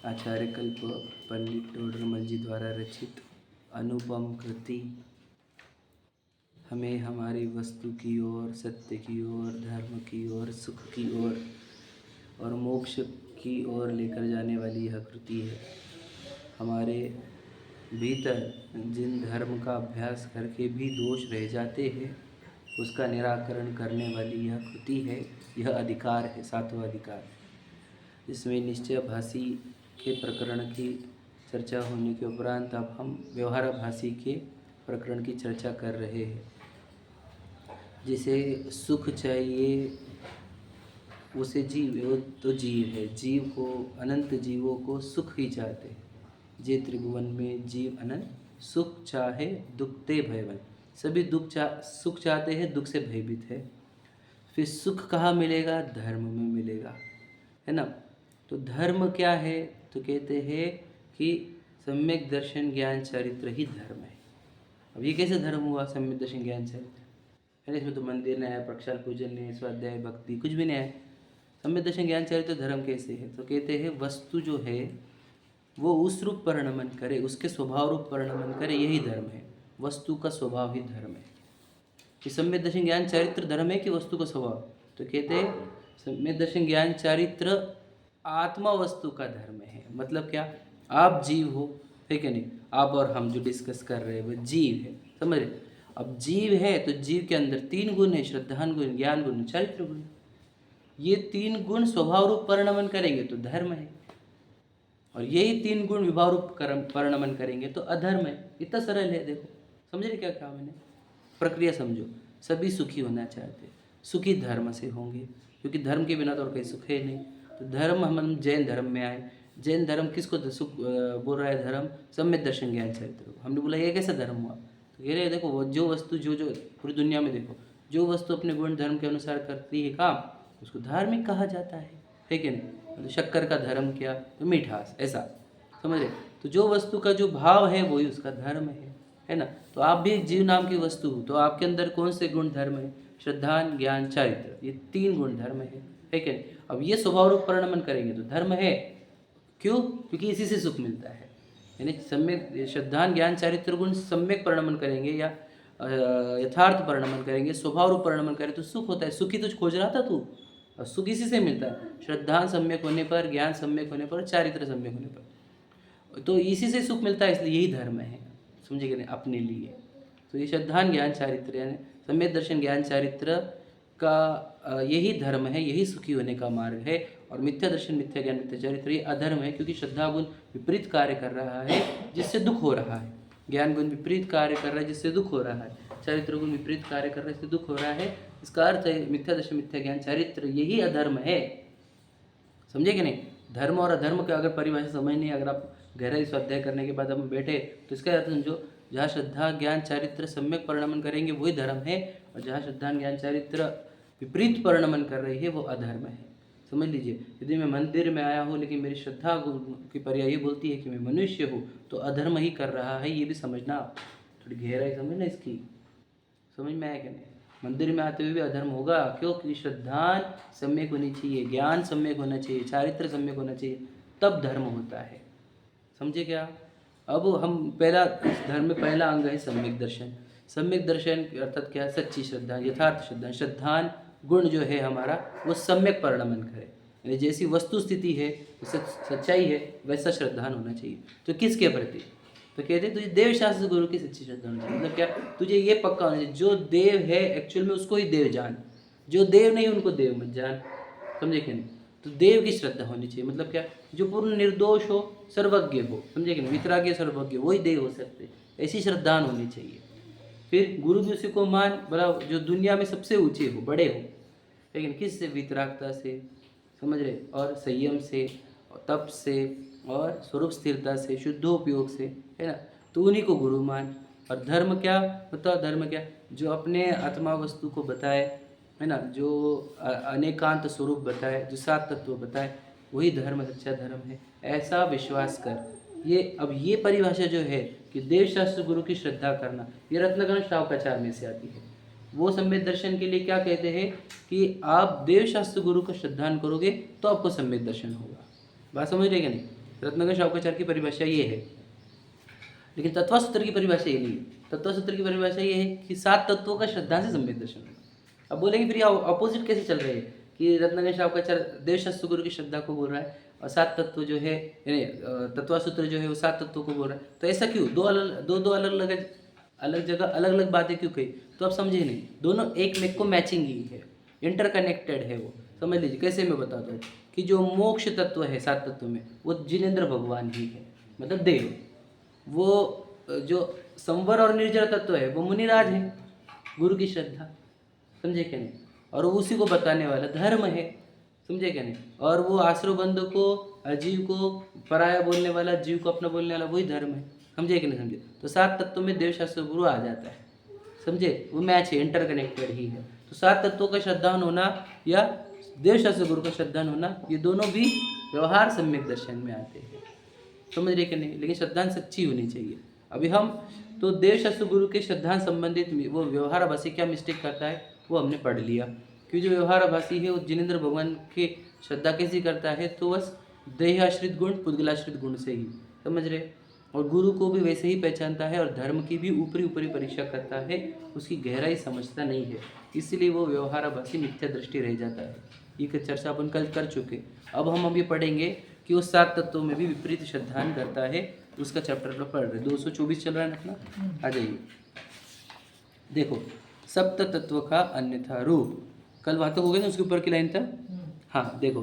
आचार्य कल्प पंडित टोडरमल जी द्वारा रचित अनुपम कृति हमें हमारी वस्तु की ओर, सत्य की ओर, धर्म की ओर, सुख की ओर और मोक्ष की ओर लेकर जाने वाली यह कृति है। हमारे भीतर जिन धर्म का अभ्यास करके भी दोष रह जाते हैं उसका निराकरण करने वाली यह कृति है। यह अधिकार है, सातवां अधिकार। इसमें निश्चयभाषी के प्रकरण की चर्चा होने के उपरांत अब हम व्यवहारभाषी के प्रकरण की चर्चा कर रहे हैं। जिसे सुख चाहिए उसे जीव, वो तो जीव है। जीव को, अनंत जीवों को सुख ही चाहते हैं। जे त्रिभुवन में जीव अनंत, सुख चाहे दुख ते भयवन। सभी सुख चाहते हैं, दुख से भयभीत है। फिर सुख कहाँ मिलेगा? धर्म में मिलेगा, है ना। तो धर्म क्या है? तो कहते हैं कि सम्यक दर्शन ज्ञान चरित्र ही धर्म है। अब ये कैसे धर्म हुआ? सम्यक दर्शन ज्ञान चरित्र है ना। इसमें तो मंदिर नहीं है, प्रक्षाल पूजन नहीं, स्वाध्याय भक्ति कुछ भी नहीं है। सम्यक दर्शन ज्ञान चरित्र धर्म कैसे है? तो कहते हैं वस्तु जो है वो उस रूप पर नमन करे, उसके स्वभाव रूप पर नमन करे, यही धर्म है। वस्तु का स्वभाव ही धर्म है। कि सम्यक दर्शन ज्ञान चरित्र धर्म है कि वस्तु का स्वभाव? तो कहते हैं सम्यक दर्शन ज्ञान चरित्र आत्मा वस्तु का धर्म है। मतलब क्या? आप जीव हो, है कि नहीं? आप और हम जो डिस्कस कर रहे हैं वो जीव है, समझ रहे? अब जीव है तो जीव के अंदर 3 गुण है, श्रद्धान गुण, ज्ञान गुण, चरित्र गुण। ये 3 गुण स्वभाव रूप परिणमन करेंगे तो धर्म है, और यही 3 गुण विभाव रूप परिणमन करेंगे तो अधर्म है। इतना सरल है। देखो, समझ रहे क्या कहा मैंने? प्रक्रिया समझो। सभी सुखी होना चाहते, सुखी धर्म से होंगे, क्योंकि धर्म के बिना तो और कहीं सुख है नहीं। तो धर्म, हम जैन धर्म में आए। जैन धर्म किसको सुख बोल रहा है? धर्म सम्यक दर्शन ज्ञान चरित्र। हमने बोला ये कैसा धर्म हुआ? तो कह रहे देखो, वो जो वस्तु जो पूरी दुनिया में देखो, जो वस्तु अपने गुण धर्म के अनुसार करती है काम, उसको धार्मिक कहा जाता है कि नहीं? तो शक्कर का धर्म क्या? तो मिठास, ऐसा समझ रहे? तो जो वस्तु का जो भाव है वही उसका धर्म है ना। तो आप भी जीव नाम की वस्तु हो, तो आपके अंदर कौन से गुण धर्म है? श्रद्धान, ज्ञान, चारित्र, ये 3 गुण धर्म है कि नहीं? अब ये स्वभाव रूप परिणमन करेंगे तो धर्म है। क्यों? क्योंकि इसी से सुख मिलता है। यानी सम्यक श्रद्धान, ज्ञान, चारित्र गुण सम्यक परिणमन करेंगे या यथार्थ परिणमन करेंगे, स्वभाव रूप परिणमन करें तो सुख होता है। सुख ही तुझ खोज रहा था तू, और सुख इसी से मिलता है। श्रद्धान सम्यक होने पर, ज्ञान सम्यक होने पर, चारित्र सम्यक होने पर, तो इसी से सुख मिलता है। इसलिए यही धर्म है, समझे कि नहीं? अपने लिए तो ये श्रद्धान, ज्ञान, चारित्र यानी सम्यक दर्शन ज्ञान चारित्र का यही धर्म है, यही सुखी होने का मार्ग है। और मिथ्या दर्शन, मिथ्या ज्ञान, मिथ्या चरित्र ये अधर्म है, क्योंकि श्रद्धा गुण विपरीत कार्य कर रहा है जिससे दुख हो रहा है। ज्ञान गुण विपरीत कार्य कर रहा है जिससे दुख हो रहा है। चरित्र गुण विपरीत कार्य कर रहा है जिससे दुख हो रहा है। इसका अर्थ है मिथ्या दर्शन, मिथ्या ज्ञान, चारित्र यही अधर्म है। समझे कि नहीं? धर्म और अधर्म का अगर परिभाषा समझनी है, अगर आप गहराई स्वाध्याय करने के बाद हम बैठे तो इसका अर्थ समझो, जहाँ श्रद्धा ज्ञान चारित्र सम्यक परिणमन करेंगे वही धर्म है, और जहाँ श्रद्धा ज्ञान चारित्र विपरीत परिणमन कर रही है वो अधर्म है। समझ लीजिए, यदि मैं मंदिर में आया हूँ लेकिन मेरी श्रद्धा की पर्याय ये बोलती है कि मैं मनुष्य हूँ, तो अधर्म ही कर रहा है। ये भी समझना, थोड़ी गहराई समझना इसकी। समझ में आया कि नहीं? मंदिर में आते हुए भी अधर्म होगा। क्यों? क्योंकि श्रद्धा सम्यक होनी चाहिए, ज्ञान सम्यक होना चाहिए, चारित्र सम्यक होना चाहिए, तब धर्म होता है। समझे क्या? अब हम पहला, धर्म में पहला अंग है सम्यक दर्शन। सम्यक दर्शन अर्थात क्या? सच्ची श्रद्धा, यथार्थ श्रद्धा। श्रद्धान गुण जो है हमारा वो सम्यक परिणमन करे, यानी जैसी वस्तु स्थिति है, सच्चाई है, वैसा श्रद्धान होना चाहिए। तो किसके प्रति? तो कहते तुझे देव शास्त्र गुरु की सच्ची श्रद्धा होनी चाहिए। मतलब क्या? तुझे ये पक्का होना चाहिए जो देव है एक्चुअल में उसको ही देव जान, जो देव नहीं उनको देव मत जान। समझे कि नहीं? तो देव की श्रद्धा होनी चाहिए। मतलब क्या? जो पूर्ण निर्दोष हो, सर्वज्ञ हो, समझे कि नहीं? वितराग्य सर्वज्ञ, वही देव हो सकते, ऐसी श्रद्धान होनी चाहिए। फिर गुरु भी उसी को मान, बड़ा जो दुनिया में सबसे ऊंचे हो, बड़े हो, लेकिन किससे? वितरागता से, समझ रहे? और संयम से, और तप से, और स्वरूप स्थिरता से, शुद्धोपयोग से, है ना। तो उन्हीं को गुरु मान। और धर्म क्या बताओ? धर्म क्या? जो अपने आत्मा वस्तु को बताए, है ना, जो अनेकांत स्वरूप बताए, जो 7 तत्व बताए, वही धर्म सच्चा धर्म है, ऐसा विश्वास कर। ये अब ये परिभाषा जो है कि देव शास्त्र गुरु की श्रद्धा करना, ये रत्नगण श्रावकाचार में से आती है। वो सम्यक दर्शन के लिए क्या कहते हैं कि आप देव शास्त्र गुरु का श्रद्धान करोगे तो आपको सम्यक दर्शन होगा। बात समझ रहे कि नहीं? रत्नाकर शावकाचार्य की परिभाषा ये है, लेकिन तत्व सूत्र की परिभाषा ये नहीं है। तत्व सूत्र की परिभाषा ये है कि 7 तत्वों का श्रद्धा से सम्यक दर्शन होगा। अब बोलेंगे फिर ये अपोजिट कैसे चल रहे हैं कि रत्नाकर शावकाचार्य देवशास्त्र गुरु की श्रद्धा को बोल रहा है और 7 तत्व जो है तत्व सूत्र जो है वो 7 तत्वों को बोल रहा है, तो ऐसा क्यों? दो अलग जगह अलग अलग बातें क्यों कही? तो आप समझे नहीं, दोनों एक में को मैचिंग ही है, इंटरकनेक्टेड है। वो समझ लीजिए। कैसे मैं बताता हूँ कि जो मोक्ष तत्व है 7 तत्व में वो जिनेंद्र भगवान ही है, मतलब देव। वो जो संवर और निर्जर तत्व है वो मुनिराज है, गुरु की श्रद्धा। समझे क्या नहीं? और उसी को बताने वाला धर्म है। समझे क्या नहीं? और वो आश्रय बंधु को, अजीव को पराया बोलने वाला, जीव को अपना बोलने वाला, वही धर्म है। समझे कि नहीं समझे? तो 7 तत्वों में देवशास्त्र गुरु आ जाता है। समझे? वो मैच है, इंटरकनेक्टेड ही है। तो 7 तत्वों का श्रद्धान होना या देवशास्त्र गुरु का श्रद्धान होना, ये दोनों भी व्यवहार सम्यक दर्शन में आते हैं। समझ रहे कि नहीं? लेकिन श्रद्धान सच्ची होनी चाहिए। अभी हम तो देवशास्त्र गुरु के श्रद्धान संबंधित वो व्यवहाराभासी क्या मिस्टेक करता है वो हमने पढ़ लिया। कि जो व्यवहाराभासी है वो जिनेंद्र भगवान की श्रद्धा कैसी करता है, तो बस देहाश्रित गुण, पुद्गलाश्रित गुण से ही। समझ रहे? और गुरु को भी वैसे ही पहचानता है और धर्म की भी ऊपरी ऊपरी परीक्षा करता है, उसकी गहराई समझता नहीं है, इसलिए वो व्यवहाराभासी मिथ्या दृष्टि रह जाता है। ये चर्चा अपन कल कर चुके। अब हम अभी पढ़ेंगे कि वो 7 तत्वों में भी विपरीत श्रद्धान करता है, उसका चैप्टर लोग पढ़ रहे। 224 चल रहा है ना अपना, आ जाइए। देखो, सप्त तत्व का अन्यथा रूप, कल बात हो गई ना उसके ऊपर की लाइन तक। हाँ देखो,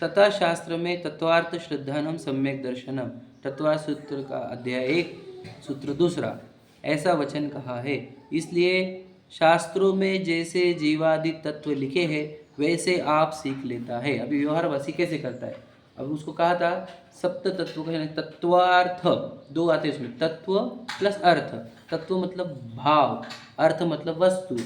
तथा शास्त्र में तत्वार्थ श्रद्धानम सम्यक दर्शनम, तत्वार्थ सूत्र का अध्याय 1 सूत्र 2 ऐसा वचन कहा है। इसलिए शास्त्रों में जैसे जीवादि तत्व लिखे हैं वैसे आप सीख लेता है। अभी व्यवहारवासी कैसे करता है? अब उसको कहा था सप्त तत्व का तत्वार्थ, 2 आते हैं उसमें, तत्व प्लस अर्थ। तत्व मतलब भाव, अर्थ मतलब वस्तु।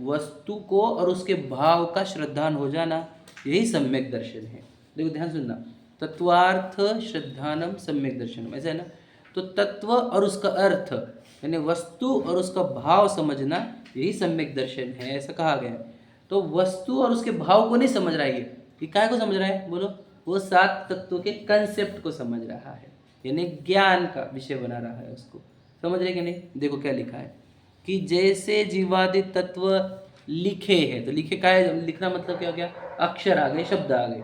वस्तु को और उसके भाव का श्रद्धान हो जाना, यही सम्यक दर्शन है। देखो ध्यान सुनना, तत्वार्थ श्रद्धानम सम्यक दर्शनम, ऐसा है ना। तो तत्व और उसका अर्थ यानी वस्तु और उसका भाव समझना, यही सम्यक दर्शन है, ऐसा कहा गया है। तो वस्तु और उसके भाव को नहीं समझ रहा है ये काय को समझ रहा है बोलो? वो 7 तत्वों के कंसेप्ट को समझ रहा है, यानी ज्ञान का विषय बना रहा है उसको। समझ रहे कि नहीं? देखो क्या लिखा है कि जैसे जीवादि तत्व लिखे हैं, तो लिखे का है, लिखना मतलब क्या हो गया? अक्षर आ गए, शब्द आ गए।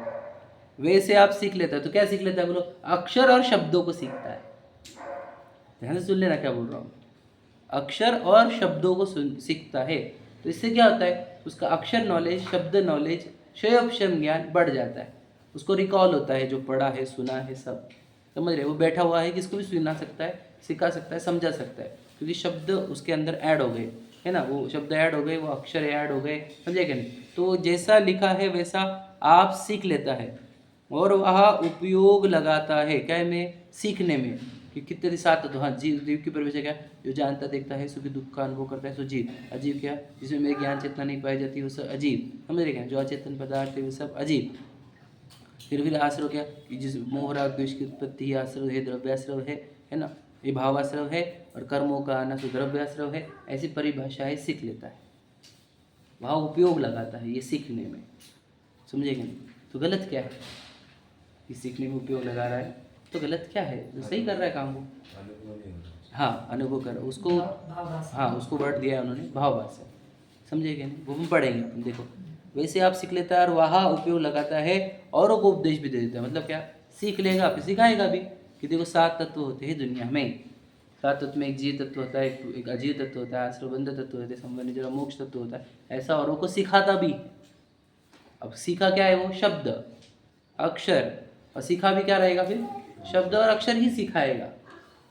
वैसे आप सीख लेता है, तो क्या सीख लेता है बोलो? अक्षर और शब्दों को सीखता है। ध्यान से सुन लेना क्या बोल रहा हूँ। अक्षर और शब्दों को सीखता है, तो इससे क्या होता है? उसका अक्षर नॉलेज, शब्द नॉलेज, क्षयोपशम ज्ञान बढ़ जाता है। उसको रिकॉल होता है जो पढ़ा है, सुना है, सब। समझ रहे? वो बैठा हुआ है, किसको भी सुना सकता है, सिखा सकता है, समझा सकता है, क्योंकि शब्द उसके अंदर ऐड हो गए, है ना। वो शब्द ऐड हो गए, वो अक्षर ऐड हो गए, समझे क्या नहीं? तो जैसा लिखा है वैसा आप सीख लेता है और वह उपयोग लगाता है, क्या में? सीखने में। कि कितने 7 तो हाँ, जीव, जीव की परिभाषा क्या? जो जानता देखता है, सुखी दुख का अनुभव करता है, सो जीव। अजीव क्या? जिसमें मेरे ज्ञान चेतना नहीं पाई जाती वो सब अजीब। समझ रहे क्या? जो अचेतन पदार्थ है वो सब अजीब। फिर आश्रव क्या? जिस मोहरा द्वेष की उत्पत्ति आश्रव है, द्रव्याश्रव है ना, ये भावाश्रव है, और कर्मों का आना तो द्रव्याश्रव है। ऐसी परिभाषाएं सीख लेता है, वहाँ उपयोग लगाता है ये सीखने में। समझेंगे नहीं? तो गलत क्या है? कि सीखने में उपयोग लगा रहा है तो गलत क्या है? तो सही कर रहा है काम वो। हाँ, अनुभव कर उसको, हाँ उसको वर्ड दिया है उन्होंने, भावभाषा। समझेंगे नहीं? वो हम पढ़ेंगे अपन। देखो, वैसे आप सीख लेता है और वहाँ उपयोग लगाता है, औरों को उपदेश भी दे देता है। मतलब क्या? सीख लेगा फिर सिखाएगा भी। कि देखो 7 तत्व होते हैं दुनिया में। 7 तत्व में एक जीव तत्व होता है, एक अजीव तत्व होता है, आश्रवबंध तत्व होते हैं, संबंधी जो मोक्ष तत्व होता है। ऐसा औरों को सिखाता भी। अब सीखा क्या है? वो शब्द, अक्षर, और सीखा भी क्या रहेगा फिर? शब्द और अक्षर ही सिखाएगा।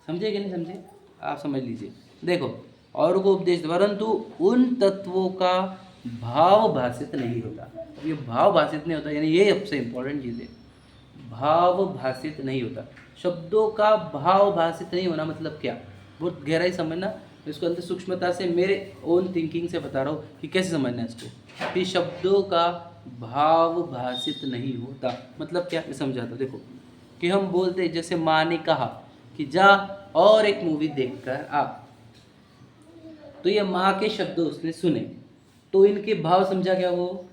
समझे कि नहीं समझे? आप समझ लीजिए। देखो, और को उपदेश, परंतु उन तत्वों का भाव भाषित नहीं होता। अब ये भाव भाषित नहीं होता, यानी ये सबसे इंपॉर्टेंट चीज़ है, भाव भाषित नहीं होता। शब्दों का भाव भाषित नहीं होना मतलब क्या? बहुत गहराई समझना, इसको अंदर सूक्ष्मता से मेरे ओन थिंकिंग से बता रहा हूँ कि कैसे समझना है इसको। कि शब्दों का भाव भाषित नहीं होता मतलब क्या? मैं समझाता हूँ। देखो, कि हम बोलते हैं, जैसे माँ ने कहा कि जा और एक मूवी देखकर आ, तो ये माँ के शब्द उसने सुने, तो इनके भाव समझा क्या? वो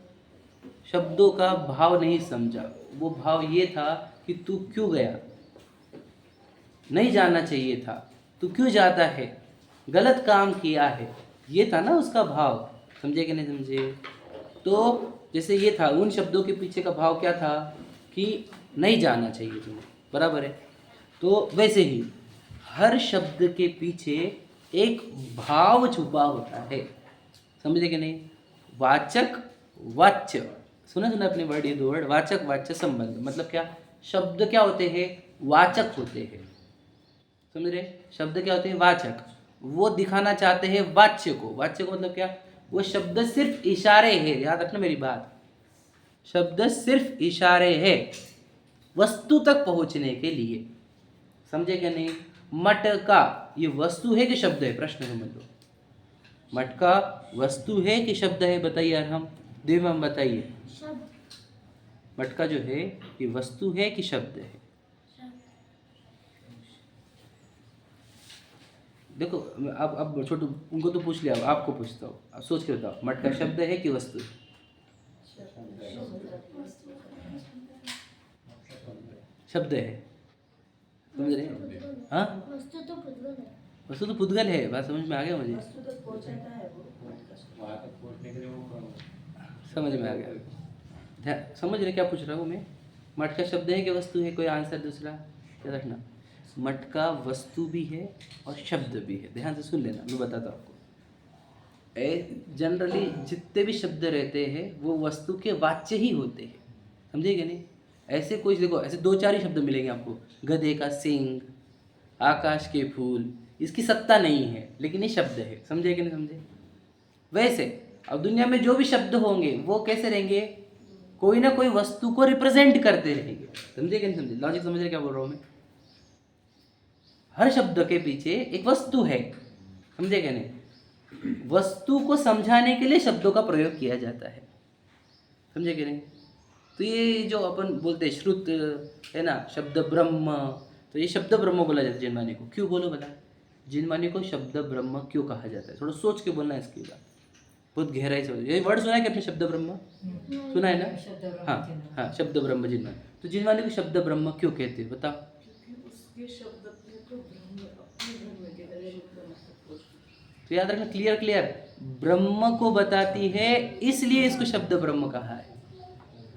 शब्दों का भाव नहीं समझा। वो भाव ये था कि तू क्यों गया, नहीं जाना चाहिए था, तू क्यों जाता है, गलत काम किया है, ये था ना उसका भाव। समझे कि नहीं समझे? तो जैसे ये था, उन शब्दों के पीछे का भाव क्या था कि नहीं जाना चाहिए तुम्हें, बराबर है। तो वैसे ही हर शब्द के पीछे एक भाव छुपा होता है, समझे कि नहीं? वाचक वाच्य, सुना अपने वर्ड, ये दो वर्ड, वाचक वाच्य संबंध, मतलब क्या? शब्द क्या होते हैं? वाचक होते हैं, समझ रहे? शब्द क्या होते हैं? वाचक। वो दिखाना चाहते हैं वाच्य को। वाच्य को मतलब क्या? वो शब्द सिर्फ इशारे है, याद रखना मेरी बात, शब्द सिर्फ इशारे है वस्तु तक पहुंचने के लिए, समझे क्या नहीं? मटका ये वस्तु है कि शब्द है? प्रश्न समझ लो, मटका वस्तु है कि शब्द है? बताइए यार, हम देव हम बताइए, मटका जो है ये वस्तु है कि शब्द है? देखो अब छोटू उनको तो पूछ लिया, आपको पूछता हूँ, आप सोच के बताओ, मटका शब्द है कि वस्तु? शब्द है, समझ रहे? हाँ, वस्तु तो पुद्गल है, बात समझ में आ गया मुझे, समझ में आ गया। समझ रहे क्या पूछ रहा हूँ मैं? मटका शब्द है कि वस्तु है? कोई आंसर दूसरा क्या रखना? मटका वस्तु भी है और शब्द भी है, ध्यान से सुन लेना, मैं बताता हूँ आपको। जनरली जितने भी शब्द रहते हैं वो वस्तु के वाच्य ही होते हैं, समझे क्या नहीं? ऐसे कोई देखो, ऐसे दो चार ही शब्द मिलेंगे आपको, गधे का सींग, आकाश के फूल, इसकी सत्ता नहीं है लेकिन ये शब्द है, समझे कि नहीं समझे? वैसे अब दुनिया में जो भी शब्द होंगे वो कैसे रहेंगे? कोई ना कोई वस्तु को रिप्रेजेंट करते रहेंगे, समझे कि नहीं समझे? लॉजिक समझ रहे क्या बोल रहा हूँ मैं? हर शब्द के पीछे एक वस्तु है, समझे क्या नहीं? वस्तु को समझाने के लिए शब्दों का प्रयोग किया जाता है, समझे कि नहीं? तो ये जो अपन बोलते हैं श्रुत है ना, शब्द ब्रह्म, तो ये शब्द ब्रह्म बोला जाता है जिनवाणी को। क्यों बोलो बता, जिनवाणी को शब्द ब्रह्म क्यों कहा जाता है? थोड़ा सोच के बोलना है इसकी बात, बहुत गहराई से। ये वर्ड सुना है कि अपने शब्द ब्रह्म सुना है ना? हाँ हाँ, शब्द ब्रह्म जिनवाणी। तो जिनवाणी को शब्द ब्रह्म क्यों कहते हैं बताओ? तो याद रखना, क्लियर क्लियर, ब्रह्म को बताती है इसलिए इसको शब्द ब्रह्म कहा है।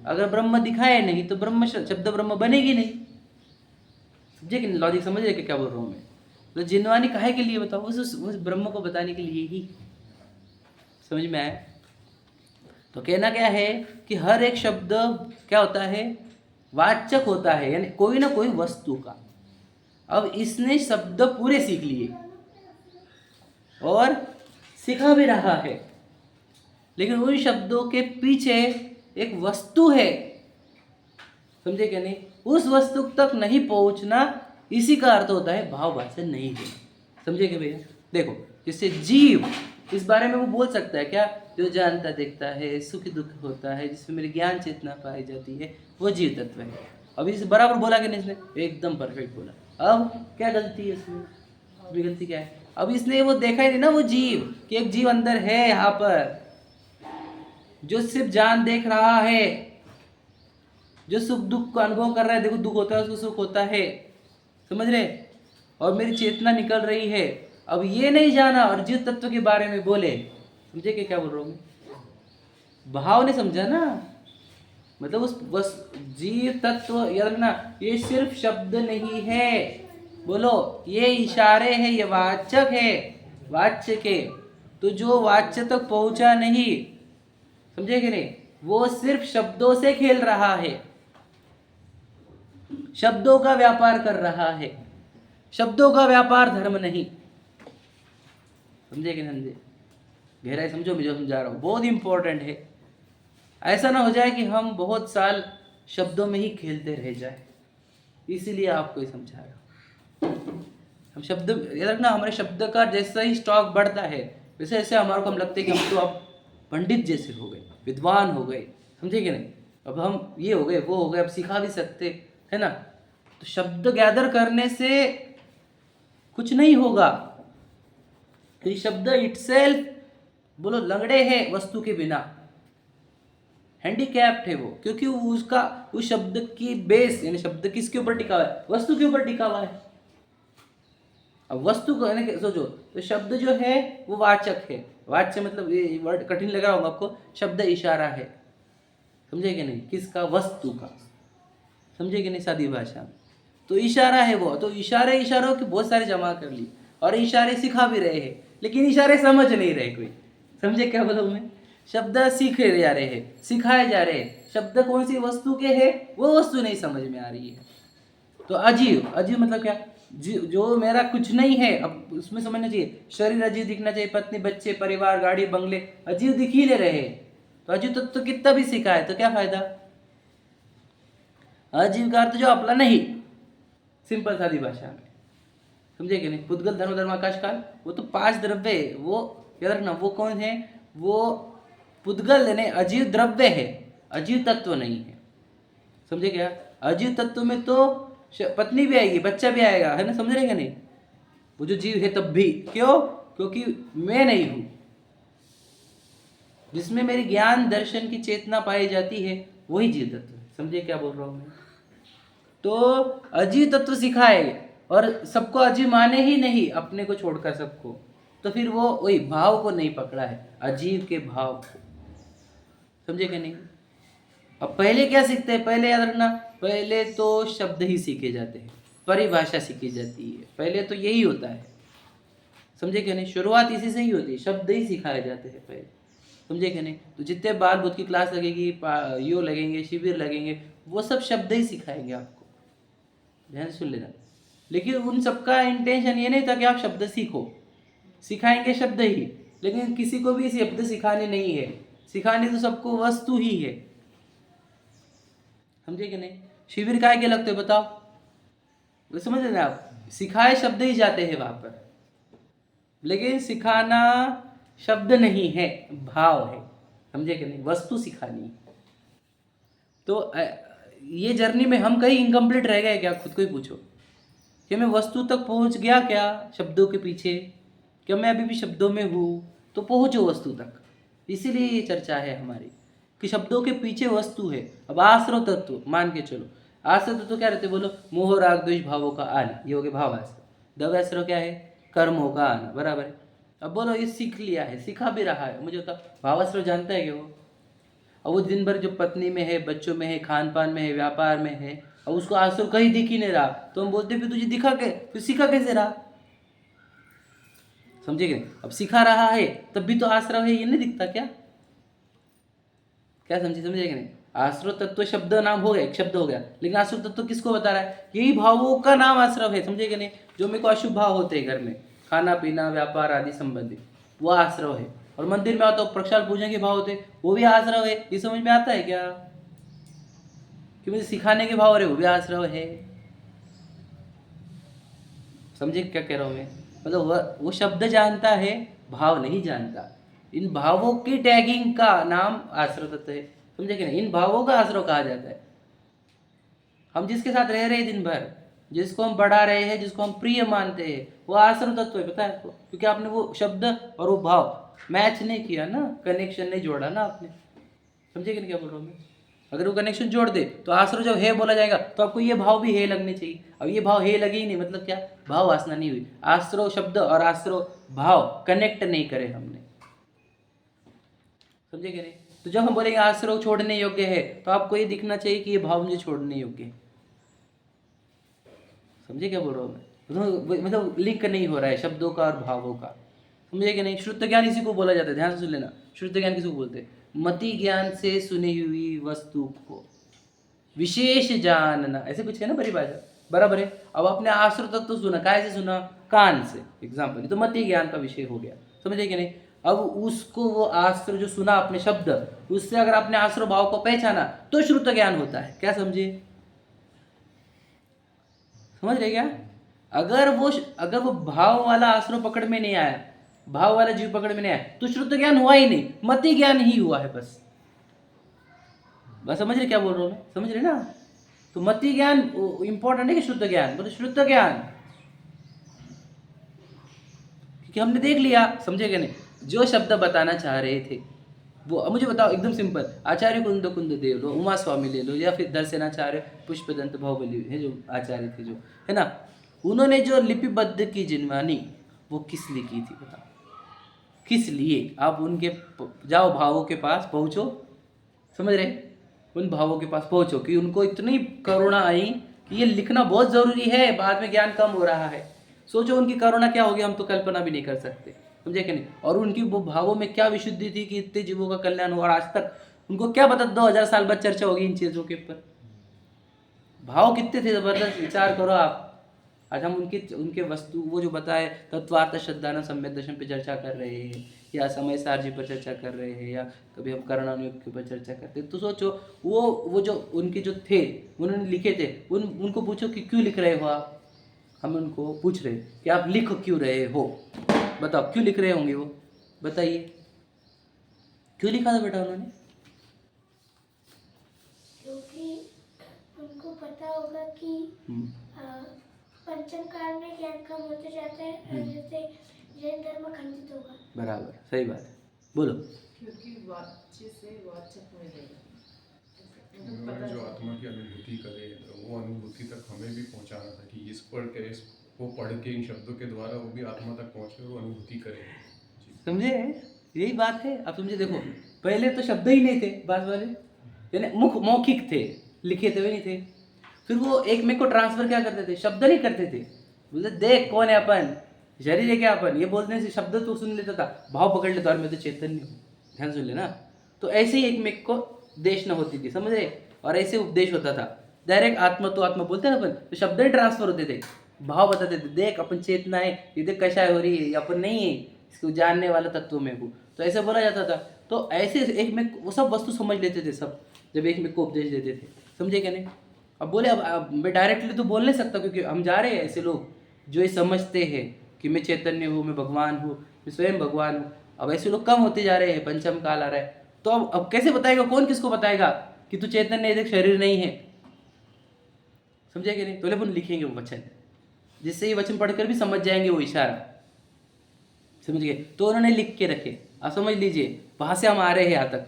अगर ब्रह्म दिखाए नहीं तो ब्रह्म शब्द ब्रह्म बनेगी नहीं, समझे कि लॉजिक समझ रहे क्या बोल रहा हूँ मैं? तो जिनवाणी काहे के लिए बताओ? उस ब्रह्म को बताने के लिए ही, समझ में आया? तो कहना क्या है कि हर एक शब्द क्या होता है? वाचक होता है, यानी कोई ना कोई वस्तु का। अब इसने शब्द पूरे सीख लिए और सिखा भी रहा है, लेकिन उन शब्दों के पीछे एक वस्तु है, समझे क्या नहीं? उस वस्तु तक नहीं पहुंचना, इसी का अर्थ होता है भाव वाचन नहीं है, समझे क्या भैया? देखो जैसे जीव, इस बारे में वो बोल सकता है क्या? जो जानता देखता है, सुख दुख होता है, जिसमें मेरी ज्ञान चेतना पाई जाती है, वो जीव तत्व है। अभी इसे बराबर बोला कि नहीं इसने? एकदम परफेक्ट बोला। अब क्या गलती है इसमें? अभी गलती क्या है? अब इसने वो देखा ही नहीं ना वो जीव, कि एक जीव अंदर है यहाँ पर जो सिर्फ जान देख रहा है, जो सुख दुख को अनुभव कर रहा है। देखो दुख होता है उसको सुख होता है, समझ रहे? और मेरी चेतना निकल रही है। अब ये नहीं जाना और जीव तत्व के बारे में बोले, समझे कि क्या बोल रहा हूँ मैं? भाव नहीं समझा ना, मतलब उस जीव तत्व, याद रखना, ये सिर्फ शब्द नहीं है, बोलो ये इशारे हैं, ये वाचक है, वाच्य के। तो जो वाच्य तक पहुंचा नहीं, समझे कि नहीं, वो सिर्फ शब्दों से खेल रहा है, शब्दों का व्यापार कर रहा है। शब्दों का व्यापार धर्म नहीं, समझे कि नहीं समझे? गहराई समझो, मैं जो समझा रहा हूँ बहुत इंपॉर्टेंट है। ऐसा ना हो जाए कि हम बहुत साल शब्दों में ही खेलते रह जाए, इसीलिए आपको ये समझा रहा हूँ। हम शब्द, याद रखना, हमारे शब्द का जैसा ही स्टॉक बढ़ता है वैसे वैसे हमारे को हम लगते हैं कि हम तो अब पंडित जैसे हो गए, विद्वान हो गए, समझे कि नहीं? अब हम ये हो गए, वो हो गए, अब सिखा भी सकते है ना। तो शब्द गैदर करने से कुछ नहीं होगा, तो शब्द इटसेल्फ, बोलो लंगड़े है वस्तु के बिना, हैंडीकैप्ड है वो, क्योंकि उसका उस शब्द की बेस, यानी शब्द किसके ऊपर टिका हुआ है? वस्तु के ऊपर टिका हुआ है। अब वस्तु को यानी सोचो, तो शब्द जो है वो वाचक है। वाच्य मतलब ये वर्ड कठिन लग रहा होगा आपको, शब्द इशारा है, समझे कि नहीं, किसका, वस्तु का, समझे कि नहीं, सादी भाषा में। तो इशारा है वो, तो इशारों के बहुत सारे जमा कर लिए और इशारे सिखा भी रहे हैं, लेकिन इशारे समझ नहीं रहे कोई, समझे क्या बोला मैं, शब्द सीखे जा रहे हैं, सिखाए जा रहे हैं, शब्द कौन सी वस्तु के है वो वस्तु नहीं समझ में आ रही है। तो अजीव, अजीव मतलब क्या, जो मेरा कुछ नहीं है, अब उसमें समझना चाहिए, शरीर अजीव दिखना चाहिए, पत्नी बच्चे परिवार गाड़ी बंगले अजीव दिख ही ले रहे, तो अजीव तो कितना भी सिखाए तो क्या फायदा। अजीव का अर्थ जो अपना नहीं, सिंपल सादी भाषा में, समझे कि नहीं। पुद्गल धर्म धर्म आकाश काल, वो तो 5 द्रव्य है, वो याद रखना, वो कौन है, वो पुद्गल यानी अजीव द्रव्य है, अजीव तत्व नहीं है, समझे क्या। अजीव तत्व में तो पत्नी भी आएगी, बच्चा भी आएगा, है ना, समझ रहे नहीं, वो जो जीव है तब भी, क्यों, क्योंकि मैं नहीं हूं, जिसमें मेरी ज्ञान दर्शन की चेतना पाई जाती है वही जीव तत्व, समझे क्या बोल रहा हूं मैं। तो अजीव तत्व सिखाए और सबको अजीव माने ही नहीं, अपने को छोड़कर सबको, तो फिर वो वही भाव को नहीं पकड़ा है, अजीव के भाव को, समझे कि नहीं। अब पहले क्या सीखते हैं, पहले याद रखना, पहले तो शब्द ही सीखे जाते हैं, परिभाषा सीखी जाती है, पहले तो यही होता है, समझे क्या नहीं, शुरुआत इसी से ही होती है, शब्द ही सिखाए जाते हैं पहले, समझे क्या नहीं। तो जितने बाल बुद्ध की क्लास लगेगी, यो लगेंगे, शिविर लगेंगे, वो सब शब्द ही सिखाएंगे आपको, ध्यान सुन लेना। लेकिन उन सबका इंटेंशन ये नहीं था कि आप शब्द सीखो, सिखाएंगे शब्द ही, लेकिन किसी को भी शब्द सिखाने नहीं है, सिखाने तो सबको वस्तु ही है, समझे कि नहीं। शिविर काहे के लगते बताओ, वो समझ रहे आप, सिखाए शब्द ही जाते हैं वहां पर, लेकिन सिखाना शब्द नहीं है, भाव है, समझे कि नहीं, वस्तु सिखानी। तो ये जर्नी में हम कहीं इनकम्प्लीट रह गए क्या, खुद को ही पूछो कि मैं वस्तु तक पहुंच गया क्या शब्दों के पीछे, क्या मैं अभी भी शब्दों में हूँ, तो पहुंचो वस्तु तक। इसीलिए ये चर्चा है हमारी कि शब्दों के पीछे वस्तु है। अब आश्रव तत्व मान के चलो, आश्रव तत्व क्या रहते, बोलो, मोह राग द्वेष भावों का आना, ये हो गया भाव आश्रव। दव आश्रव क्या है, कर्मों का आना, बराबर है। अब बोलो ये सीख लिया है, सिखा भी रहा है, मुझे बता भावाश्रव जानता है कि वो, और वो दिन भर जो पत्नी में है, बच्चों में है, खान पान में है, व्यापार में है, और उसको आश्रव कहीं दिख ही नहीं रहा, तो हम बोलते फिर तुझे दिखा के, फिर सीखा कैसे रहा, समझे क्या। अब सिखा रहा है तब भी तो आश्रव है, ये नहीं दिखता क्या, क्या समझे, समझे कि नहीं। आश्रव तत्व शब्द नाम हो गया, एक शब्द हो गया, लेकिन आश्रव तत्व किसको बता रहा है, यही भावों का नाम आश्रव है, समझे कि नहीं। जो मेरे को अशुभ भाव होते हैं घर में, खाना पीना व्यापार आदि संबंधित, वो आश्रव है। और मंदिर में आता हो प्रक्षाल पूजन के भाव होते, वो भी आश्रव है, ये समझ में आता है क्या, कि मुझे सिखाने के भाव रहे, वो भी आश्रव है, समझे क्या कह रहा हूं मैं। मतलब वो शब्द जानता है, भाव नहीं जानता, इन भावों की टैगिंग का नाम आश्रव तत्व है, समझे कि नहीं। इन भावों का आश्रव कहा जाता है। हम जिसके साथ रह रहे हैं दिन भर, जिसको हम बढ़ा रहे हैं, जिसको हम प्रिय मानते हैं, वो आश्रव तत्व है, पता है आपको, क्योंकि आपने वो शब्द और वो भाव मैच नहीं किया ना, कनेक्शन नहीं जोड़ा ना आपने, समझे कि नहीं क्या बोल रहा हूँ मैं। अगर वो कनेक्शन जोड़ दे तो आश्रव जब है बोला जाएगा, तो आपको ये भाव भी है लगने चाहिए। अब ये भाव है लगे ही नहीं, मतलब क्या, भाव वासना नहीं हुई, आश्रव शब्द और आश्रव भाव कनेक्ट नहीं करे हमने, समझे कि नहीं। तो जब हम बोलेंगे आश्रव छोड़ने योग्य है, तो आपको ये दिखना चाहिए कि ये भाव मुझे छोड़ने योग्य है, समझे क्या बोल रहा हूँ मैं। मतलब लिंक नहीं हो रहा है शब्दों का और भावों का, समझे कि नहीं। शुद्ध ज्ञान इसी को बोला जाता है, ध्यान से सुन लेना। शुद्ध ज्ञान किसको बोलते हैं, मति ज्ञान से सुनी हुई वस्तु को विशेष जानना, ऐसे कुछ है ना परिभाषा, बराबर है। अब आपने आश्रव तत्व तो सुना, काय से सुना, कान से, एग्जाम्पल, तो मति ज्ञान का विषय हो गया, समझे कि नहीं। अब उसको वो आश्रव जो सुना आपने शब्द, उससे अगर आपने आश्रव भाव को पहचाना तो श्रुत ज्ञान होता है, क्या समझे, समझ रहे क्या। अगर वो भाव वाला आश्रव पकड़ में नहीं आया, भाव वाला जीव पकड़ में नहीं आया, तो श्रुत ज्ञान हुआ ही नहीं, मति ज्ञान ही हुआ है बस समझ रहे क्या बोल रहा हूं मैं, समझ रहे ना। तो मति ज्ञान इंपॉर्टेंट है कि शुद्ध ज्ञान, मतलब शुद्ध ज्ञान, क्योंकि हमने देख लिया, समझे क्या नहीं, जो शब्द बताना चाह रहे थे वो। अब मुझे बताओ एकदम सिंपल, आचार्य कुंद देव लो, उमा स्वामी ले लो, या फिर दर्शनाचार्य पुष्पदंत बाहुबली है जो आचार्य थे जो, है ना, उन्होंने जो लिपिबद्ध की जिनवानी वो किस लिए की थी बताओ, किस लिए? आप उनके जाओ भावों के पास पहुँचो, समझ रहे, उन भावों के पास पहुँचो कि उनको इतनी करुणा आई कि ये लिखना बहुत ज़रूरी है, बाद में ज्ञान कम हो रहा है। सोचो उनकी करुणा क्या होगी, हम तो कल्पना भी नहीं कर सकते, समझे कि नहीं? और उनकी वो भावों में क्या विशुद्धि थी कि इतने जीवों का कल्याण हुआ, और आज तक उनको क्या पता 2000 साल बाद चर्चा होगी इन चीज़ों के ऊपर। भाव कितने थे जबरदस्त, विचार करो आप। आज हम उनके वस्तु वो जो बताए तत्वार्थ श्रद्धान सम्यक दर्शन पे चर्चा कर रहे हैं, या समय सार जी पर चर्चा कर रहे हैं, या कभी हम करणानुयोग के ऊपर चर्चा करते हैं, तो सोचो वो जो उनके जो थे उन्होंने लिखे थे, उनको पूछो कि क्यों लिख रहे हो आप। हम उनको पूछ रहे कि आप लिख क्यों रहे हो, बताओ क्यों लिख रहे होंगे वो, बताइए क्यों लिखा था बेटा उन्होंने? क्योंकि उनको पता होगा कि पंचम काल में ज्ञान कम होते जाता है, जैसे जैन धर्म खंडित होगा। बराबर, सही बात है, बोलो। क्योंकि वाच्य से वाचक में रहेगा, उन्होंने जो आत्मा की अनुभूति करे वो अनुभूति तक हमें भी पहुंचाना था कि इसको पढ़ के इन शब्दों के द्वारा वो भी आत्मा तक पहुंचे और वो अनुभूति करे। समझे, यही बात है। अब समझे, देखो पहले तो शब्द ही नहीं थे बात वाले, यानी मौखिक थे, लिखे थे नहीं थे। फिर वो एक में को ट्रांसफर क्या करते थे, शब्द नहीं करते थे, बोलते देख कौन है अपन, शरीर है क्या अपन, ये बोलने से शब्द तो सुन लेता था, भाव पकड़ लेता, और मैं तो चैतन्य हूँ, ध्यान सुन लेना। तो ऐसे ही एक में को देश न होती थी, समझ रहे, और ऐसे उपदेश होता था। डायरेक्ट आत्मा तो आत्मा बोलते ना अपन, तो शब्द ही ट्रांसफर होते थे, भाव बताते थे, देख अपन चेतना है, ये देख कषाय हो रही है, अपन नहीं है, इसको जानने वाला तत्व में हूँ, तो ऐसे बोला जाता था। तो ऐसे एक में वो सब वस्तु समझ लेते थे सब, जब एक में को उपदेश देते थे, समझे क्या नहीं? अब बोले अब मैं डायरेक्टली तो बोल नहीं सकता, क्योंकि हम जा रहे हैं ऐसे लोग जो ये समझते हैं कि मैं चैतन्य हूँ, मैं भगवान हूँ, मैं स्वयं भगवान हूँ। अब ऐसे लोग कम होते जा रहे हैं, पंचम काल आ रहा है, तो अब कैसे बताएगा, कौन किसको बताएगा कि तू चैतन्य है, शरीर नहीं है, समझे कि नहीं? तो अपन लिखेंगे वो वचन, जिससे ये वचन पढ़कर भी समझ जाएंगे वो इशारा, समझ गए? तो उन्होंने लिख के रखे, आप समझ लीजिए, वहां से हम आ रहे हैं यहाँ तक,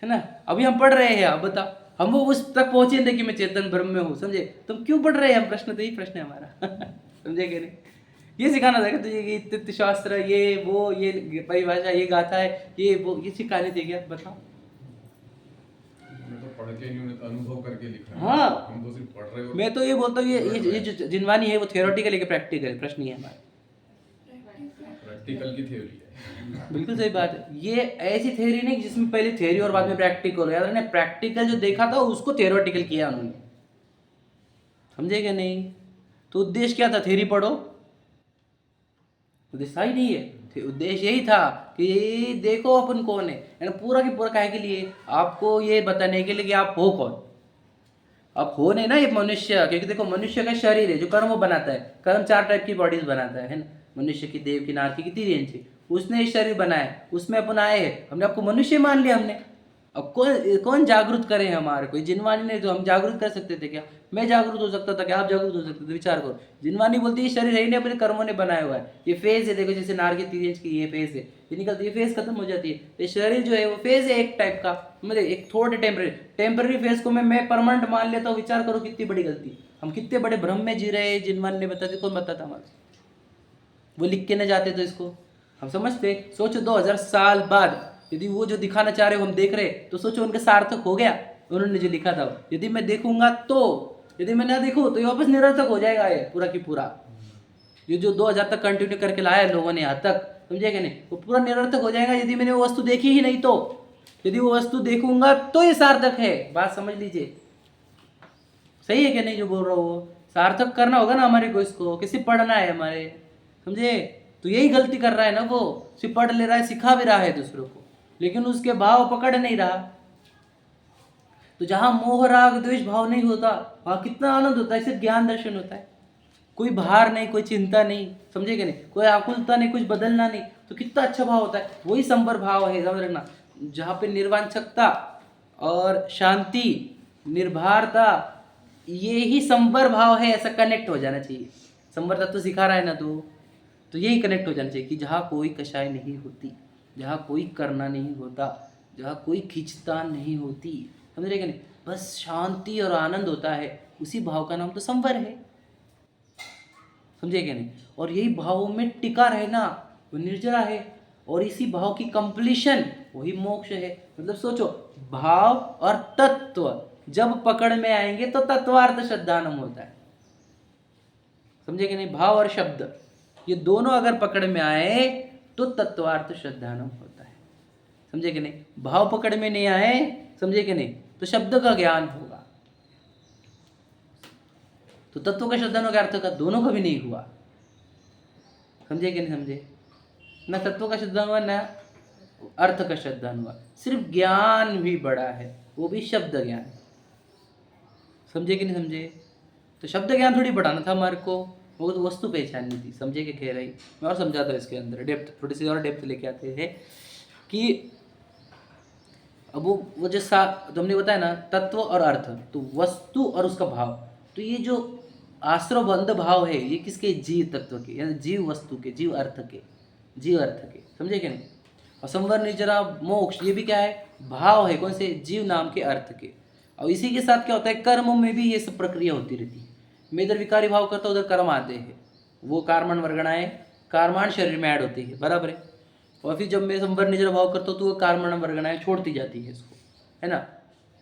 है ना? अभी हम पढ़ रहे हैं, अब बताओ हम वो उस तक पहुंचे थे कि मैं चेतन ब्रह्म में हूँ, समझे? तुम क्यों पढ़ रहे हैं हम, प्रश्न तो यही प्रश्न है हमारा समझे कि नहीं? ये सिखाना था तुझे, ये तीर्थ शास्त्र, ये वो, ये परिभाषा, ये गाथा है, ये वो, ये सिखाने थे क्या, बताओ? मैं तो पढ़ के नहीं, अनुभव करके लिखा है। हाँ, हम तो सिर्फ पढ़ रहे हो। मैं तो ये बोलता हूँ ये जो जिनवानी है वो थियोरेटिकल है कि प्रैक्टिकल, प्रश्न ही है हमारा। प्रैक्टिकल की थ्योरी है। बिल्कुल सही बात है। ये ऐसी थ्योरी नहीं जिसमें पहले थ्योरी और बाद में प्रैक्टिकल हो, याद रखना, प्रैक्टिकल जो देखा था उसको थियोरेटिकल किया उन्होंने, समझे क्या नहीं? तो उद्देश्य क्या था, थ्योरी पढ़ो, उद्देश्य सही नहीं है, उद्देश्य यही था कि देखो अपन कौन है, यानी पूरा की पूरा काहे के लिए, आपको ये बताने के लिए कि आप हो कौन। आप हो नहीं ना ये मनुष्य, क्योंकि देखो मनुष्य का शरीर है जो कर्म बनाता है, कर्म 4 टाइप की बॉडीज बनाता है ना, मनुष्य की, देव की, नार की 3 रेंज है, उसने ये शरीर बनाया, उसमें अपन आए हैं, हमने आपको मनुष्य मान लिया हमने। अब कौन जागरूक करे हमारे, कोई जिनवानी नहीं, तो हम जागरूक कर सकते थे क्या? मैं जागरूक हो सकता था क्या, आप जागरूक हो सकते थे? विचार करो, जिनवानी बोलती है ये शरीर है ही नहीं, अपने कर्मों ने बनाया हुआ है, ये फेज है, देखो जैसे नार की 3 इंच की ये फेज है, ये निकलती है, फेज खत्म हो जाती है, ये शरीर जो है वो फेज है एक टाइप का, मतलब एक थोड़े टेम्पररी फेज को मैं परमानेंट मान लेता हूँ। विचार करो कितनी बड़ी गलती, हम कितने बड़े भ्रम में जी रहे हैं। जिनवानी ने बताते, कौन बताता हमारे, वो लिख के न जाते तो इसको हम समझते। सोचो 2000 साल बाद यदि वो जो दिखाना चाह रहे हो हम देख रहे, तो सोचो उनका सार्थक हो गया, उन्होंने जो लिखा था। यदि मैं देखूंगा तो, यदि मैं ना देखूं तो ये वापस निरर्थक हो जाएगा, ये पूरा की पूरा ये जो 2000 तक कंटिन्यू करके लाया लोगों ने यहाँ तक, समझे कि नहीं, वो पूरा निरर्थक हो जाएगा यदि मैंने वो वस्तु देखी ही नहीं तो। यदि वो वस्तु देखूंगा तो ये सार्थक है, बात समझ लीजिए, सही है क्या नहीं जो बोल रहा हूँ? सार्थक करना होगा ना हमारे को, इसको किसी पढ़ना है हमारे, समझे? तो यही गलती कर रहा है ना, वो सिर्फ पढ़ ले रहा है, सिखा भी रहा है दूसरों को, लेकिन उसके भाव पकड़ नहीं रहा। तो जहां मोह राग द्वेष भाव नहीं होता वहां कितना आनंद होता है, सिर्फ ज्ञान दर्शन होता है, कोई भार नहीं, कोई चिंता नहीं, समझे कि नहीं, कोई आकुलता नहीं, कुछ बदलना नहीं, तो कितना अच्छा भाव होता है। वही संवर भाव है, समझ रखना, जहाँ पे निर्वांछकता और शांति, निर्भरता, ये ही संवर भाव है, ऐसा कनेक्ट हो जाना चाहिए। संवर तत्व सिखा रहा है ना, तो यही कनेक्ट हो जाना चाहिए कि जहाँ कोई कषाय नहीं होती, जहाँ कोई करना नहीं होता, जहाँ कोई खींचतान नहीं होती, समझ रहे कि नहीं, बस शांति और आनंद होता है, उसी भाव का नाम तो संवर है। समझे कि नहीं। और यही भावों में टिका रहना वो निर्जरा है, और इसी भाव की कंप्लीशन वही मोक्ष है। मतलब सोचो, भाव और तत्व जब पकड़ में आएंगे तो तत्वार्थ श्रद्धानम होता है, समझे कि नहीं। भाव और शब्द ये दोनों अगर पकड़ में आए तो तत्वार्थ श्रद्धानम होता है, समझे कि नहीं। भाव पकड़ में नहीं आए, समझे कि नहीं, तो शब्द का ज्ञान होगा, तो तत्व का श्रद्धान का अर्थ का दोनों का भी नहीं हुआ, समझे कि नहीं समझे। ना तत्व का श्रद्धान हुआ ना अर्थ का श्रद्धान हुआ, सिर्फ ज्ञान भी बड़ा है, वो भी शब्द ज्ञान, समझे कि नहीं समझे। तो शब्द ज्ञान थोड़ी बढ़ाना था हमारे को, वो तो वस्तु पहचाननी थी, समझे कि कह रही। मैं और समझाता हूँ इसके अंदर डेप्थ, थोड़ी सी और डेप्थ लेके आते हैं कि अब वो जो तुमने बताया ना तत्व और अर्थ, तो वस्तु और उसका भाव, तो ये जो आश्रवबंध भाव है ये किसके, जीव तत्व के, यानी जीव वस्तु के, जीव अर्थ के, समझे कि नहीं। और संवर निर्जरा मोक्ष ये भी क्या है, भाव है, कौन से, जीव नाम के अर्थ के। और इसी के साथ क्या होता है, कर्म में भी ये सब प्रक्रिया होती रहती है। मैं इधर विकारी भाव करता हूँ, उधर कर्म आते हैं, वो कार्मण वर्गणाएं कार्माण शरीर में ऐड होती है, बराबर है। और फिर जब मैं संवर निर्जरा भाव करता हूँ तो वो कार्मण वर्गणाएं छोड़ती जाती है इसको, है ना,